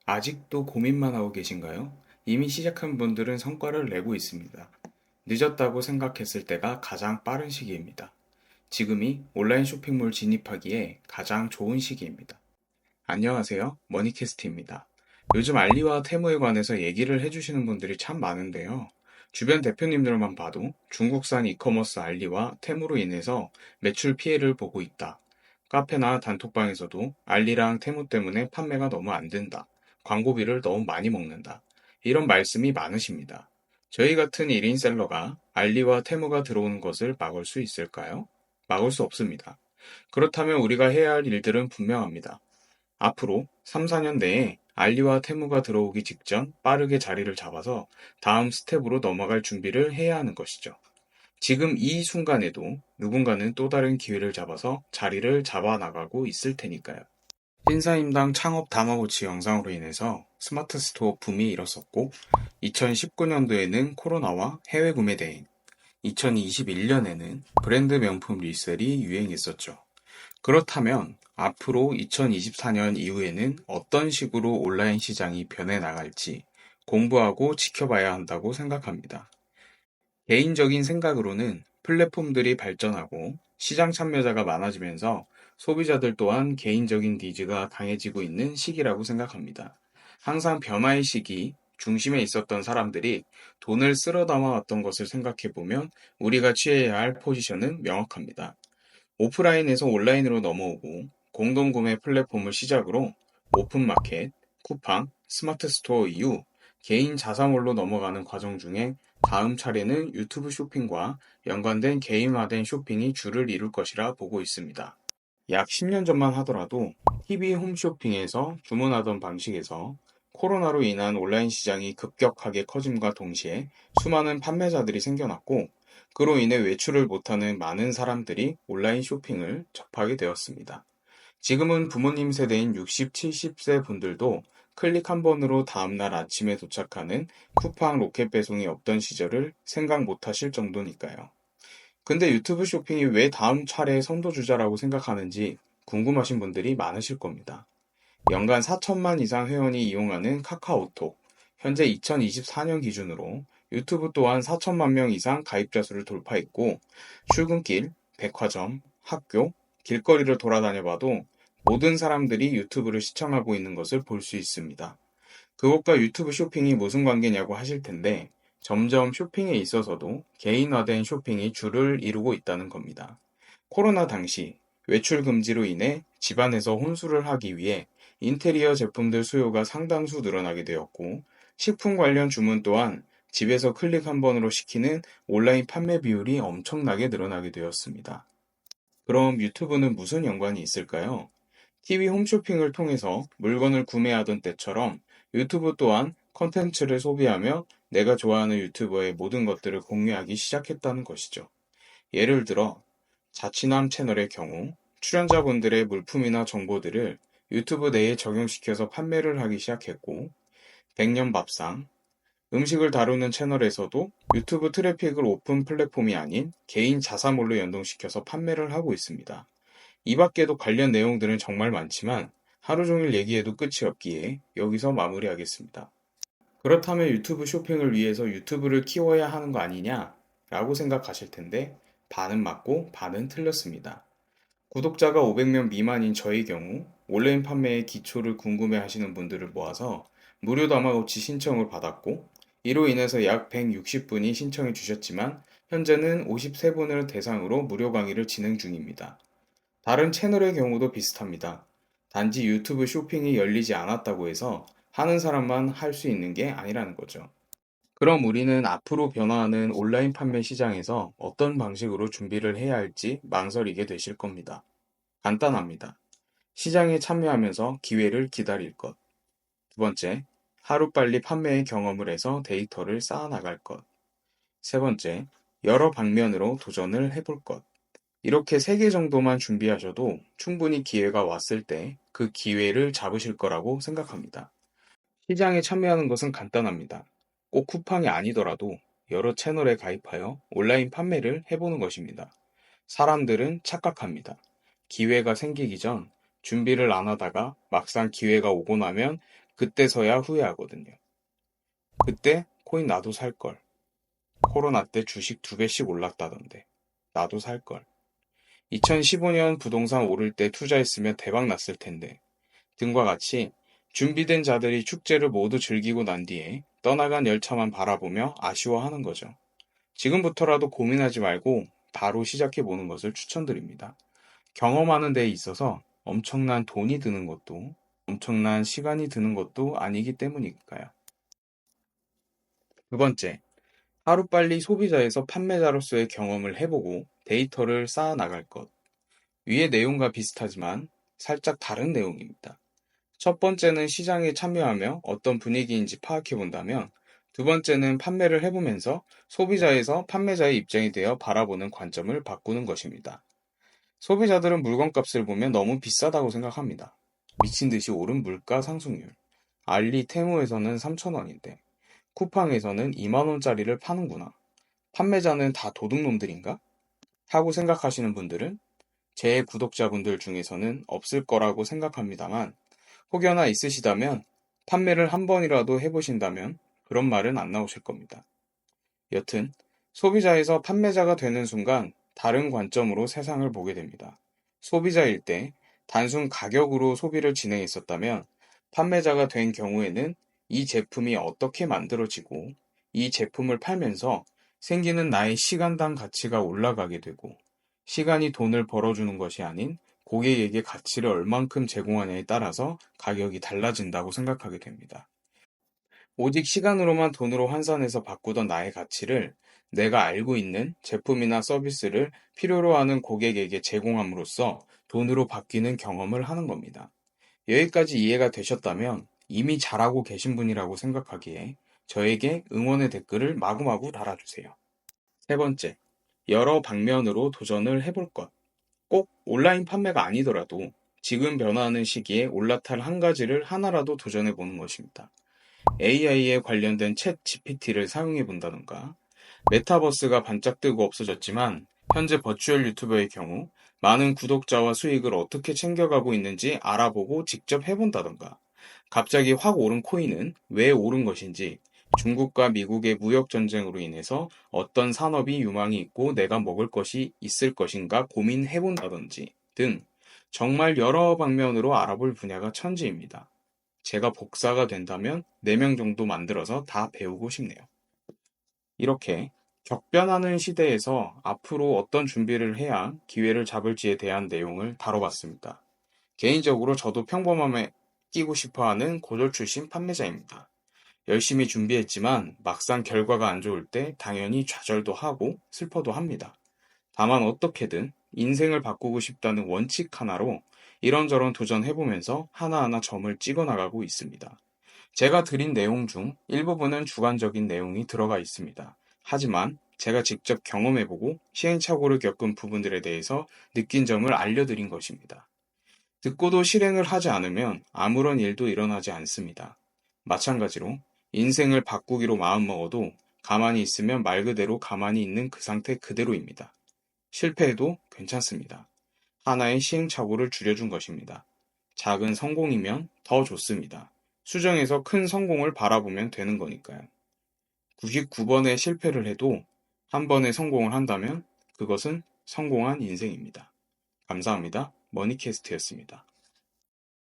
아직도 고민만 하고 계신가요? 이미 시작한 분들은 성과를 내고 있습니다. 늦었다고 생각했을 때가 가장 빠른 시기입니다. 지금이 온라인 쇼핑몰 진입하기에 가장 좋은 시기입니다. 안녕하세요. 머니캐스트입니다. 요즘 알리와 테무에 관해서 얘기를 해주시는 분들이 참 많은데요. 주변 대표님들만 봐도 중국산 이커머스 알리와 테무로 인해서 매출 피해를 보고 있다. 카페나 단톡방에서도 알리랑 테무 때문에 판매가 너무 안 된다. 광고비를 너무 많이 먹는다. 이런 말씀이 많으십니다. 저희 같은 1인 셀러가 알리와 테무가 들어오는 것을 막을 수 있을까요? 막을 수 없습니다. 그렇다면 우리가 해야 할 일들은 분명합니다. 앞으로 3, 4년 내에 알리와 테무가 들어오기 직전 빠르게 자리를 잡아서 다음 스텝으로 넘어갈 준비를 해야 하는 것이죠. 지금 이 순간에도 누군가는 또 다른 기회를 잡아서 자리를 잡아 나가고 있을 테니까요. 신사임당 창업 다마고치 영상으로 인해서 스마트 스토어 붐이 일었었고, 2019년도에는 코로나와 해외 구매 대행, 2021년에는 브랜드 명품 리셀이 유행했었죠. 그렇다면 앞으로 2024년 이후에는 어떤 식으로 온라인 시장이 변해 나갈지 공부하고 지켜봐야 한다고 생각합니다. 개인적인 생각으로는 플랫폼들이 발전하고 시장 참여자가 많아지면서 소비자들 또한 개인적인 니즈가 강해지고 있는 시기라고 생각합니다. 항상 변화의 시기 중심에 있었던 사람들이 돈을 쓸어 담아왔던 것을 생각해보면 우리가 취해야 할 포지션은 명확합니다. 오프라인에서 온라인으로 넘어오고 공동구매 플랫폼을 시작으로 오픈마켓, 쿠팡, 스마트 스토어 이후 개인 자사몰로 넘어가는 과정 중에 다음 차례는 유튜브 쇼핑과 연관된 개인화된 쇼핑이 줄을 이룰 것이라 보고 있습니다. 약 10년 전만 하더라도 TV 홈쇼핑에서 주문하던 방식에서 코로나로 인한 온라인 시장이 급격하게 커짐과 동시에 수많은 판매자들이 생겨났고, 그로 인해 외출을 못하는 많은 사람들이 온라인 쇼핑을 접하게 되었습니다. 지금은 부모님 세대인 60, 70세 분들도 클릭 한 번으로 다음날 아침에 도착하는 쿠팡 로켓 배송이 없던 시절을 생각 못 하실 정도니까요. 근데 유튜브 쇼핑이 왜 다음 차례의 선도주자라고 생각하는지 궁금하신 분들이 많으실 겁니다. 연간 4천만 이상 회원이 이용하는 카카오톡, 현재 2024년 기준으로 유튜브 또한 4천만 명 이상 가입자 수를 돌파했고, 출근길, 백화점, 학교, 길거리를 돌아다녀 봐도 모든 사람들이 유튜브를 시청하고 있는 것을 볼 수 있습니다. 그것과 유튜브 쇼핑이 무슨 관계냐고 하실 텐데, 점점 쇼핑에 있어서도 개인화된 쇼핑이 줄을 이루고 있다는 겁니다. 코로나 당시 외출 금지로 인해 집안에서 혼술을 하기 위해 인테리어 제품들 수요가 상당수 늘어나게 되었고, 식품 관련 주문 또한 집에서 클릭 한 번으로 시키는 온라인 판매 비율이 엄청나게 늘어나게 되었습니다. 그럼 유튜브는 무슨 연관이 있을까요? TV 홈쇼핑을 통해서 물건을 구매하던 때처럼 유튜브 또한 컨텐츠를 소비하며 내가 좋아하는 유튜버의 모든 것들을 공유하기 시작했다는 것이죠. 예를 들어 자취남 채널의 경우 출연자분들의 물품이나 정보들을 유튜브 내에 적용시켜서 판매를 하기 시작했고, 백년밥상, 음식을 다루는 채널에서도 유튜브 트래픽을 오픈 플랫폼이 아닌 개인 자사몰로 연동시켜서 판매를 하고 있습니다. 이 밖에도 관련 내용들은 정말 많지만 하루 종일 얘기해도 끝이 없기에 여기서 마무리하겠습니다. 그렇다면 유튜브 쇼핑을 위해서 유튜브를 키워야 하는 거 아니냐? 라고 생각하실 텐데 반은 맞고 반은 틀렸습니다. 구독자가 500명 미만인 저의 경우 온라인 판매의 기초를 궁금해 하시는 분들을 모아서 무료 다마고치 신청을 받았고, 이로 인해서 약 160분이 신청해 주셨지만 현재는 53분을 대상으로 무료 강의를 진행 중입니다. 다른 채널의 경우도 비슷합니다. 단지 유튜브 쇼핑이 열리지 않았다고 해서 하는 사람만 할 수 있는 게 아니라는 거죠. 그럼 우리는 앞으로 변화하는 온라인 판매 시장에서 어떤 방식으로 준비를 해야 할지 망설이게 되실 겁니다. 간단합니다. 시장에 참여하면서 기회를 기다릴 것. 두 번째, 하루빨리 판매의 경험을 해서 데이터를 쌓아나갈 것. 세 번째, 여러 방면으로 도전을 해볼 것. 이렇게 3개 정도만 준비하셔도 충분히 기회가 왔을 때 그 기회를 잡으실 거라고 생각합니다. 시장에 참여하는 것은 간단합니다. 꼭 쿠팡이 아니더라도 여러 채널에 가입하여 온라인 판매를 해보는 것입니다. 사람들은 착각합니다. 기회가 생기기 전 준비를 안 하다가 막상 기회가 오고 나면 그때서야 후회하거든요. 그때 코인 나도 살걸. 코로나 때 주식 2배씩 올랐다던데. 나도 살걸. 2015년 부동산 오를 때 투자했으면 대박 났을 텐데. 등과 같이 준비된 자들이 축제를 모두 즐기고 난 뒤에 떠나간 열차만 바라보며 아쉬워하는 거죠. 지금부터라도 고민하지 말고 바로 시작해보는 것을 추천드립니다. 경험하는 데 있어서 엄청난 돈이 드는 것도 엄청난 시간이 드는 것도 아니기 때문일까요? 두 번째, 하루빨리 소비자에서 판매자로서의 경험을 해보고 데이터를 쌓아 나갈 것. 위의 내용과 비슷하지만 살짝 다른 내용입니다. 첫 번째는 시장에 참여하며 어떤 분위기인지 파악해 본다면, 두 번째는 판매를 해보면서 소비자에서 판매자의 입장이 되어 바라보는 관점을 바꾸는 것입니다. 소비자들은 물건값을 보면 너무 비싸다고 생각합니다. 미친 듯이 오른 물가 상승률. 알리 테무에서는 3,000원인데 쿠팡에서는 2만 원짜리를 파는구나. 판매자는 다 도둑놈들인가? 하고 생각하시는 분들은 제 구독자분들 중에서는 없을 거라고 생각합니다만, 혹여나 있으시다면 판매를 한 번이라도 해보신다면 그런 말은 안 나오실 겁니다. 여튼 소비자에서 판매자가 되는 순간 다른 관점으로 세상을 보게 됩니다. 소비자일 때 단순 가격으로 소비를 진행했었다면, 판매자가 된 경우에는 이 제품이 어떻게 만들어지고 이 제품을 팔면서 생기는 나의 시간당 가치가 올라가게 되고, 시간이 돈을 벌어주는 것이 아닌 고객에게 가치를 얼만큼 제공하냐에 따라서 가격이 달라진다고 생각하게 됩니다. 오직 시간으로만 돈으로 환산해서 바꾸던 나의 가치를 내가 알고 있는 제품이나 서비스를 필요로 하는 고객에게 제공함으로써 돈으로 바뀌는 경험을 하는 겁니다. 여기까지 이해가 되셨다면 이미 잘하고 계신 분이라고 생각하기에 저에게 응원의 댓글을 마구마구 달아주세요. 세 번째, 여러 방면으로 도전을 해볼 것. 꼭 온라인 판매가 아니더라도 지금 변화하는 시기에 올라탈 한 가지를 하나라도 도전해 보는 것입니다. AI에 관련된 챗 GPT를 사용해 본다던가, 메타버스가 반짝 뜨고 없어졌지만 현재 버추얼 유튜버의 경우 많은 구독자와 수익을 어떻게 챙겨가고 있는지 알아보고 직접 해본다던가, 갑자기 확 오른 코인은 왜 오른 것인지, 중국과 미국의 무역 전쟁으로 인해서 어떤 산업이 유망이 있고 내가 먹을 것이 있을 것인가 고민해본다든지 등 정말 여러 방면으로 알아볼 분야가 천지입니다. 제가 복사가 된다면 4명 정도 만들어서 다 배우고 싶네요. 이렇게 격변하는 시대에서 앞으로 어떤 준비를 해야 기회를 잡을지에 대한 내용을 다뤄봤습니다. 개인적으로 저도 평범함에 끼고 싶어하는 고졸 출신 판매자입니다. 열심히 준비했지만 막상 결과가 안 좋을 때 당연히 좌절도 하고 슬퍼도 합니다. 다만 어떻게든 인생을 바꾸고 싶다는 원칙 하나로 이런저런 도전해보면서 하나하나 점을 찍어 나가고 있습니다. 제가 드린 내용 중 일부분은 주관적인 내용이 들어가 있습니다. 하지만 제가 직접 경험해보고 시행착오를 겪은 부분들에 대해서 느낀 점을 알려드린 것입니다. 듣고도 실행을 하지 않으면 아무런 일도 일어나지 않습니다. 마찬가지로 인생을 바꾸기로 마음먹어도 가만히 있으면 말 그대로 가만히 있는 그 상태 그대로입니다. 실패해도 괜찮습니다. 하나의 시행착오를 줄여준 것입니다. 작은 성공이면 더 좋습니다. 수정해서 큰 성공을 바라보면 되는 거니까요. 99번의 실패를 해도 한 번의 성공을 한다면 그것은 성공한 인생입니다. 감사합니다. 머니캐스트였습니다.